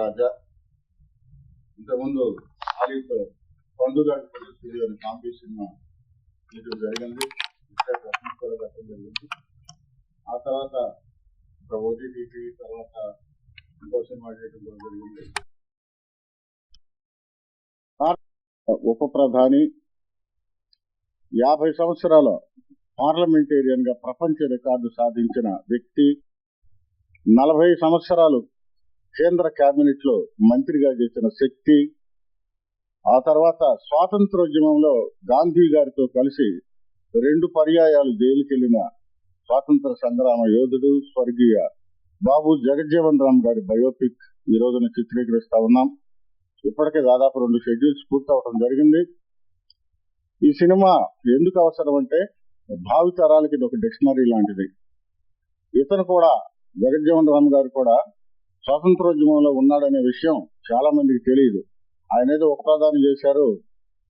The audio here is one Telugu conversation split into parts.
రాజా, ఇంతకుముందు ఆలిఫ్ పండుగ కాంపిటీషన్ ఇది జరిగింది, కూడా పెట్టడం జరిగింది. ఆ తర్వాత ఓటీటీ తర్వాత ఇంకో సినిమా చేయడం కూడా జరిగింది. ఉప ప్రధాని 50 సంవత్సరాల పార్లమెంటేరియన్ గా ప్రపంచ రికార్డు సాధించిన వ్యక్తి, 40 సంవత్సరాలు కేంద్ర కేబినెట్ లో మంత్రిగా చేసిన శక్తి, ఆ తర్వాత స్వాతంత్రోద్యమంలో గాంధీ గారితో కలిసి 2 పర్యాయాలు జైలుకెళ్లిన స్వాతంత్ర సంగ్రామ యోధుడు, స్వర్గీయ బాబు జగజ్జీవన్ రామ్ గారి బయోపిక్ ఈ రోజున చిత్రీకరిస్తా ఉన్నాం. ఇప్పటికే దాదాపు 2 షెడ్యూల్స్ పూర్తవడం జరిగింది. ఈ సినిమా ఎందుకు అవసరం అంటే భావితరాలకి ఇది ఒక డిక్షనరీ లాంటిది. ఇతను కూడా జగజ్జీవన్ రామ్ గారు కూడా స్వాతంత్రోద్యమంలో ఉన్నాడనే విషయం చాలా మందికి తెలియదు. ఆయన ఏదో ఉప ప్రధాని చేశారు,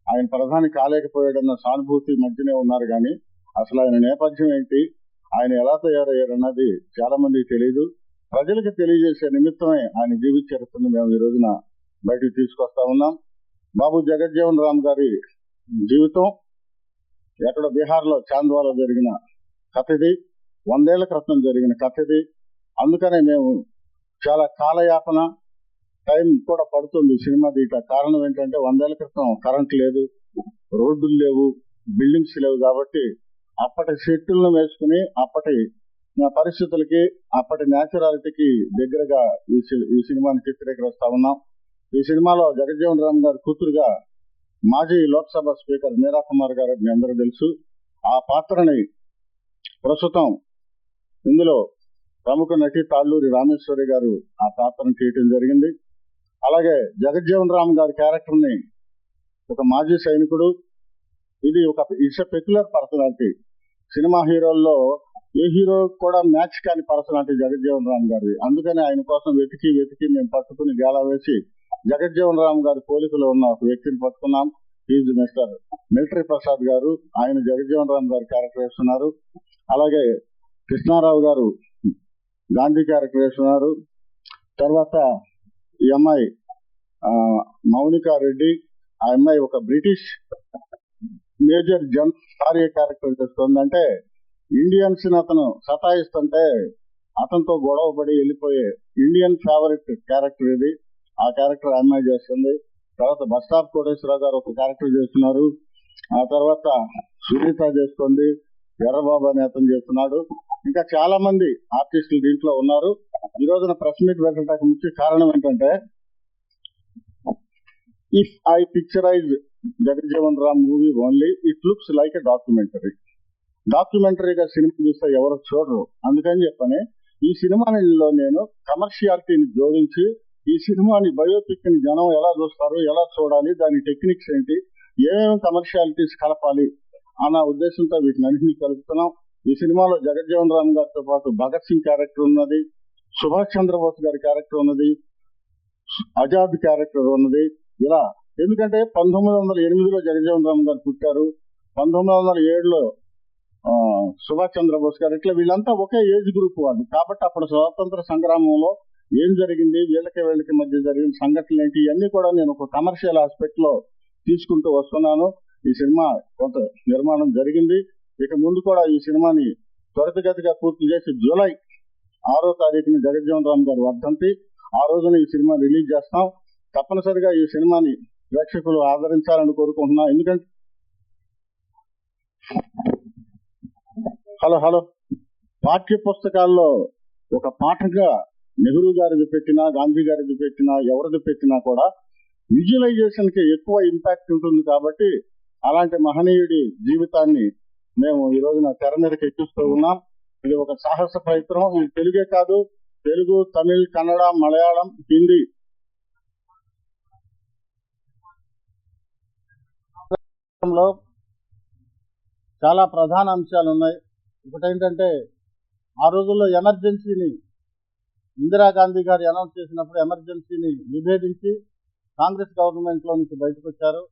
ఆయన ప్రధాని కాలేకపోయాడన్న సానుభూతి మధ్యనే ఉన్నారు కానీ అసలు ఆయన నేపథ్యం ఏంటి, ఆయన ఎలా తయారయ్యారన్నది చాలా మందికి తెలియదు. ప్రజలకు తెలియజేసే నిమిత్తమే ఆయన జీవిత చరిత్రను మేము ఈ రోజున బయటకు తీసుకొస్తా ఉన్నాం. బాబు జగజ్జీవన్ రామ్ గారి జీవితం ఎక్కడ బీహార్ లో చాంద్వాలో జరిగిన కథ ఇది, 100 ఏళ్ల క్రితం జరిగిన కథ ఇది. అందుకనే మేము చాలా కాలయాపన టైం కూడా పడుతుంది సినిమా తీయట. కారణం ఏంటంటే 100 ఏళ్ల క్రితం కరెంట్ లేదు, రోడ్డులు లేవు, బిల్డింగ్స్ లేవు. కాబట్టి అప్పటి సెట్టులను వేసుకుని అప్పటి పరిస్థితులకి అప్పటి న్యాచురాలిటీకి దగ్గరగా ఈ సినిమాని చిత్రీకరిస్తా ఉన్నాం. ఈ సినిమాలో జగజ్జీవన్ రామ్ గారి కూతురుగా మాజీ లోక్సభ స్పీకర్ మీరా కుమార్ గారు మీ అందరూ తెలుసు. ఆ పాత్రని ప్రస్తుతం ఇందులో ప్రముఖ నటి తాళ్ళూరి రామేశ్వరి గారు ఆ పాత్రను చేయటం జరిగింది. అలాగే జగజ్జీవన్ రామ్ గారి క్యారెక్టర్ ని ఒక మాజీ సైనికుడు, ఇది it's a peculiar personality. Cinema హీరోల్లో ఏ హీరో కూడా మ్యాచ్ కాని పర్సనాలిటీ జగజ్జీవన్ రామ్ గారి. అందుకని ఆయన కోసం వెతికి మేము పట్టుకుని గేలా వేసి జగజ్జీవన్ రామ్ గారి పోలికలో ఉన్న ఒక వ్యక్తిని పట్టుకున్నాం. ఈజ్ మిస్టర్ మిలిటరీ ప్రసాద్ గారు, ఆయన జగజ్జీవన్ రామ్ గారి క్యారెక్టర్ వేస్తున్నారు. అలాగే కృష్ణారావు గారు గాంధీ క్యారెక్టర్ వేస్తున్నారు. తర్వాత ఈ అమ్మాయి మౌనికా రెడ్డి, ఆ అమ్మాయి ఒక బ్రిటిష్ మేజర్ భార్య క్యారెక్టర్ చేస్తుంది. అంటే ఇండియన్స్ ని అతను సతాయిస్తుంటే అతనితో గొడవ పడి వెళ్ళిపోయే ఇండియన్ ఫేవరెట్ క్యారెక్టర్ ఇది. ఆ క్యారెక్టర్ అమ్మాయి చేస్తుంది. తర్వాత బస్టాప్ కోటేశ్వరరావు గారు ఒక క్యారెక్టర్ చేస్తున్నారు. ఆ తర్వాత సునీత చేస్తుంది, ఎర్రబాబు అని అతను చేస్తున్నాడు. ఇంకా చాలా మంది ఆర్టిస్టులు దీంట్లో ఉన్నారు. ఈ రోజున ప్రెస్ మీట్ పెట్టడానికి ముఖ్య కారణం ఏంటంటే, if I picturise Jagjivan Ram movie only, it looks like a documentary. డాక్యుమెంటరీగా సినిమా చూస్తే ఎవరు చూడరు. అందుకని చెప్పని ఈ సినిమాలో నేను కమర్షియాలిటీని జోడించి ఈ సినిమాని బయోపిక్ ని జనం ఎలా చూస్తారు, ఎలా చూడాలి, దాని టెక్నిక్స్ ఏంటి, ఏమేమి కమర్షియాలిటీస్ కలపాలి అన్న ఉద్దేశంతో వీటిని అన్నింటినీ కలుపుతున్నాం. ఈ సినిమాలో జగజ్జీవన్ రామ్ గారితో పాటు భగత్ సింగ్ క్యారెక్టర్ ఉన్నది, సుభాష్ చంద్రబోస్ గారి క్యారెక్టర్ ఉన్నది, ఆజాద్ క్యారెక్టర్ ఉన్నది. ఇలా ఎందుకంటే 1908లో జగజ్జీవన్ రామ్ గారు పుట్టారు, 1907లో సుభాష్ చంద్రబోస్ గారు, ఇట్లా వీళ్ళంతా ఒకే ఏజ్ గ్రూప్ వాళ్ళు. కాబట్టి అప్పుడు స్వాతంత్ర సంగ్రామంలో ఏం జరిగింది, వీళ్ళకి మధ్య జరిగిన సంఘటనలు ఏంటి, ఇవన్నీ కూడా నేను ఒక కమర్షియల్ ఆస్పెక్ట్ లో తీసుకుంటూ వస్తున్నాను. ఈ సినిమా కొంత నిర్మాణం జరిగింది. ఇక ముందు కూడా ఈ సినిమాని త్వరితగతిగా పూర్తి చేసి జూలై 6వ తారీఖున జగజ్జీవన్ రామ్ గారు వర్ధంతి, ఆ రోజున ఈ సినిమా రిలీజ్ చేస్తాం. తప్పనిసరిగా ఈ సినిమాని ప్రేక్షకులు ఆదరించాలని కోరుకుంటున్నా. ఎందుకంటే హలో పాఠ్య పుస్తకాల్లో ఒక పాఠంగా నెహ్రూ గారిది పెట్టినా, గాంధీ గారిది పెట్టినా, ఎవరిది పెట్టినా కూడా విజువలైజేషన్ కి ఎక్కువ ఇంపాక్ట్ ఉంటుంది. కాబట్టి అలాంటి మహనీయుడి జీవితాన్ని మేము ఈ రోజున తెర మీదకి ఎక్కిస్తూ ఉన్నాం. ఇది ఒక సాహస ప్రయత్నం. ఇది తెలుగే కాదు, తెలుగు, తమిళ్, కన్నడ, మలయాళం, హిందీ లో చాలా ప్రధాన అంశాలు ఉన్నాయి. ఒకటేంటంటే, ఆ రోజుల్లో ఎమర్జెన్సీని ఇందిరాగాంధీ గారు అనౌన్స్ చేసినప్పుడు ఎమర్జెన్సీని విభేదించి కాంగ్రెస్ గవర్నమెంట్ లో నుంచి బయటకు వచ్చారు.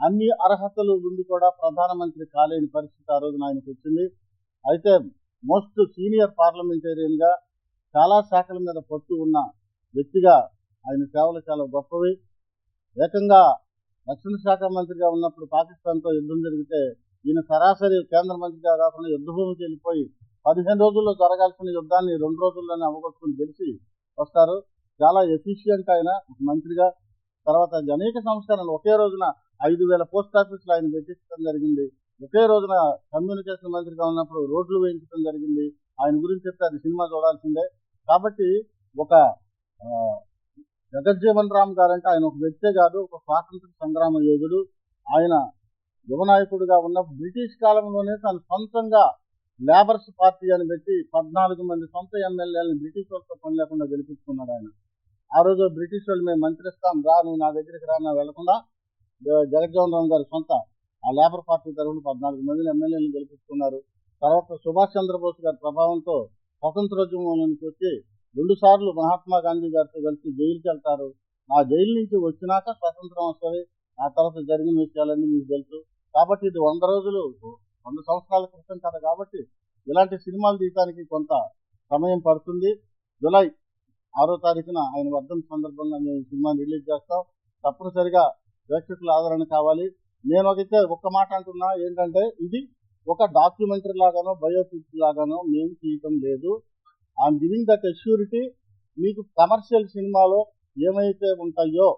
అన్ని అర్హతలు ఉండి కూడా ప్రధానమంత్రి కాలేని పరిస్థితి ఆ రోజున ఆయనకు వచ్చింది. అయితే మోస్ట్ సీనియర్ పార్లమెంటేరియన్ గా చాలా శాఖల మీద పట్టు ఉన్న వ్యక్తిగా ఆయన సేవలు చాలా గొప్పవి. ఏకంగా రక్షణ శాఖ మంత్రిగా ఉన్నప్పుడు పాకిస్తాన్తో యుద్ధం జరిగితే ఈయన సరాసరి కేంద్ర మంత్రిగా కాకుండా యుద్ధభూమికి వెళ్ళిపోయి 15 రోజుల్లో జరగాల్సిన యుద్ధాన్ని 2 రోజుల్లోనే అవగొట్టుకుని గెలిచి వస్తారు. చాలా ఎఫిషియంట్ ఆయన మంత్రిగా. తర్వాత అనేక సంస్కరణలు ఒకే రోజున 5,000 పోస్ట్ ఆఫీసులు ఆయన పెట్టించడం జరిగింది. ఒకే రోజున కమ్యూనికేషన్ మంత్రిగా ఉన్నప్పుడు రోడ్లు వేయించడం జరిగింది. ఆయన గురించి చెప్తే అది సినిమా చూడాల్సిందే. కాబట్టి ఒక జగజ్జీవన్ రామ్ గారంటే ఆయన ఒక వ్యక్తే కాదు, ఒక స్వాతంత్ర సంగ్రామ యోధుడు. ఆయన యువనాయకుడిగా ఉన్న బ్రిటిష్ కాలంలోనే తను సొంతంగా లేబర్స్ పార్టీ అని పెట్టి 14 మంది సొంత ఎమ్మెల్యేలను బ్రిటిష్ వాళ్ళతో పని లేకుండా గెలిపించుకున్నాడు ఆయన. ఆ రోజు బ్రిటిష్ వాళ్ళు మేము మంత్రిస్తాం రా, నువ్వు నా దగ్గరికి రా నా వెళ్లకుండా జగజ్జీవన్ రామ్ గారి సొంత ఆ లేబర్ పార్టీ తరఫున 14 మందిని ఎమ్మెల్యేలను గెలిపించుకున్నారు. తర్వాత సుభాష్ చంద్రబోస్ గారి ప్రభావంతో స్వతంత్రోద్యమంలోనికి వచ్చి 2 సార్లు మహాత్మా గాంధీ గారితో కలిసి జైలుకి వెళ్తారు. ఆ జైలు నుంచి వచ్చినాక స్వతంత్రం వస్తుంది. ఆ తర్వాత జరిగిన విషయాలన్నీ మీకు తెలుసు. కాబట్టి ఇది 100 సంవత్సరాల క్రితం కథ కాబట్టి ఇలాంటి సినిమాలు తీయడానికి కొంత సమయం పడుతుంది. జూలై 6వ తారీఖున ఆయన వర్ధంతి సందర్భంగా మేము సినిమాని రిలీజ్ చేస్తాం. తప్పనిసరిగా ప్రేక్షకుల ఆదరణ కావాలి. నేను ఒక్క మాట అంటున్నా ఏంటంటే, ఇది ఒక డాక్యుమెంటరీ లాగానో బయోపిక్ లాగానో మేము తీయటం లేదు. I'm giving that assurity. మీకు కమర్షియల్ సినిమాలో ఏమైతే ఉంటాయో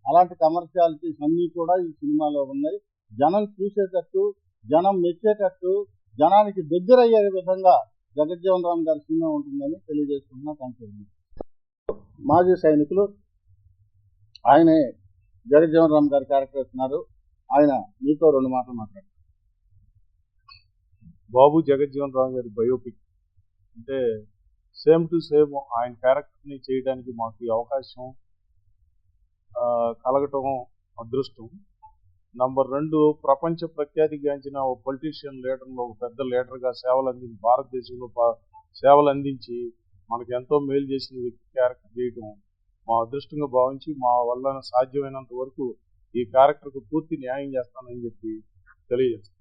అలాంటి కమర్షియాలిటీస్ అన్నీ కూడా ఈ సినిమాలో ఉన్నాయి. జనం చూసేటట్టు, జనం మెచ్చేటట్టు, జనానికి దగ్గర అయ్యే విధంగా జగజ్జీవన్ రామ్ గారి సినిమా ఉంటుందని తెలియజేసుకుంటున్నా. Thank you. మాజీ సైనికులు ఆయనే జగజ్జీవన్ రామ్ గారి క్యారెక్టర్ ఇస్తున్నారు. ఆయన మీతో 2 మాటలు మాట్లాడారు. బాబు జగజ్జీవన్ రామ్ గారి బయోపిక్ అంటే సేమ్ టు సేమ్ ఆయన క్యారెక్టర్ని చేయడానికి మాకు ఈ అవకాశం కలగటం అదృష్టం. నంబర్ 2, ప్రపంచ ప్రఖ్యాతిగాంచిన ఒక పొలిటీషియన్ లీడర్లో ఒక పెద్ద లీడర్గా భారతదేశంలో సేవలు అందించి మనకు ఎంతో మేలు చేసిన వ్యక్తి క్యారెక్టర్ చేయడం మా అదృష్టంగా భావించి మా వల్ల సాధ్యమైనంత వరకు ఈ క్యారెక్టర్కు పూర్తి న్యాయం చేస్తానని చెప్పి తెలియజేస్తాను.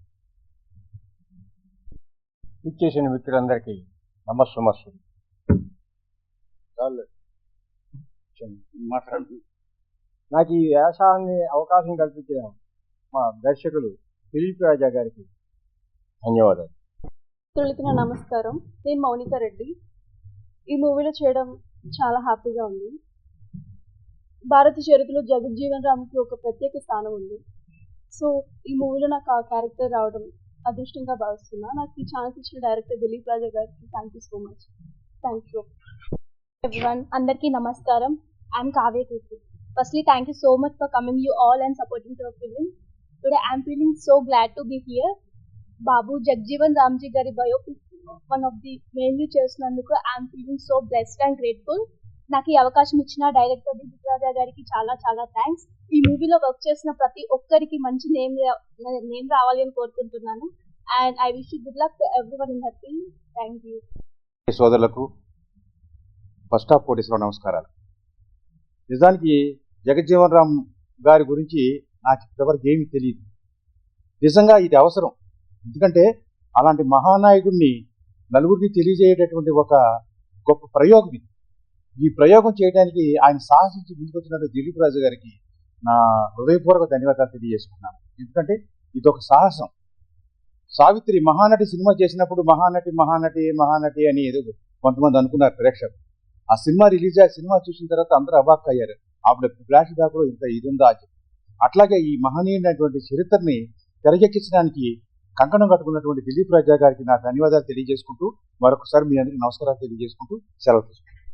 ఇచ్చేసిన మిత్రులందరికీ నమస్సు. నాకు ఈ వ్యాసాన్ని అవకాశం కల్పించిన మా దర్శకులు దిలీప్ రాజా గారికి ధన్యవాదాలు. తులికిన నమస్కారం. నేను మౌనిక రెడ్డి. ఈ మూవీలో చేయడం చాలా హ్యాపీగా ఉంది. భారత చరిత్రలో జగజ్జీవన్ రామ్కి ఒక ప్రత్యేక స్థానం ఉంది. సో ఈ మూవీలో నాకు ఆ క్యారెక్టర్ రావడం అదృష్టంగా భావిస్తున్నా. నాకు ఈ ఛాన్స్ ఇచ్చిన డైరెక్టర్ దిలీప్ రాజా గారికి thank you so much. Thank you everyone. అందరికీ నమస్కారం. I'm Kavya Keerthi. Firstly, thank you so much for coming you all and supporting the film. Today I am feeling so glad to be here. Babu Jagjeevan Ramji Gari biopic, one of the mainly చేసినందుకు I am feeling so blessed and grateful. నాకు ఈ అవకాశం ఇచ్చిన డైరెక్టర్ దిలీప్ రాజా గారికి చాలా చాలా థ్యాంక్స్. ఈ మూవీలో వర్క్ చేసిన ప్రతి ఒక్కరికి మంచి నేమ్ రావాలి అని కోరుకుంటున్నాను. And I wish you good luck to everyone in that team. Thank you. సోదరులకు ఫస్ట్ ఆఫ్ కోటేశ్వర నమస్కారాలు. నిజానికి జగజ్జీవన్ రామ్ గారి గురించి నాకు ఇంతవరకు ఏమీ తెలియదు. నిజంగా ఇది అవసరం. ఎందుకంటే అలాంటి మహానాయకుడిని నలుగురికి తెలియజేయటటువంటి ఒక గొప్ప ప్రయోగం ఇది. ఈ ప్రయోగం చేయడానికి ఆయన సాహసించి ముందుకొచ్చినట్టు దిలీప్ రాజు గారికి నా హృదయపూర్వక ధన్యవాదాలు తెలియజేసుకున్నాను. ఎందుకంటే ఇది ఒక సాహసం. సావిత్రి మహానటి సినిమా చేసినప్పుడు మహానటి మహానటి మహానటి అని ఏదో కొంతమంది అనుకున్నారు ప్రేక్షకులు. ఆ సినిమా సినిమా చూసిన తర్వాత అందరూ అవాక్ అయ్యారు. అప్పుడు ఫ్లాష్ బ్యాక్ లో ఇంత ఇది ఉందా. అట్లాగే ఈ మహనీయుడైనటువంటి చరిత్రని తెరకెక్కించడానికి కంకణం కట్టుకున్నటువంటి దిలీప్ రాజా గారికి నా ధన్యవాదాలు తెలియజేసుకుంటూ మరొకసారి మీ అందరికీ నమస్కారాలు తెలియజేసుకుంటూ సెలవు తీసుకుంటాను.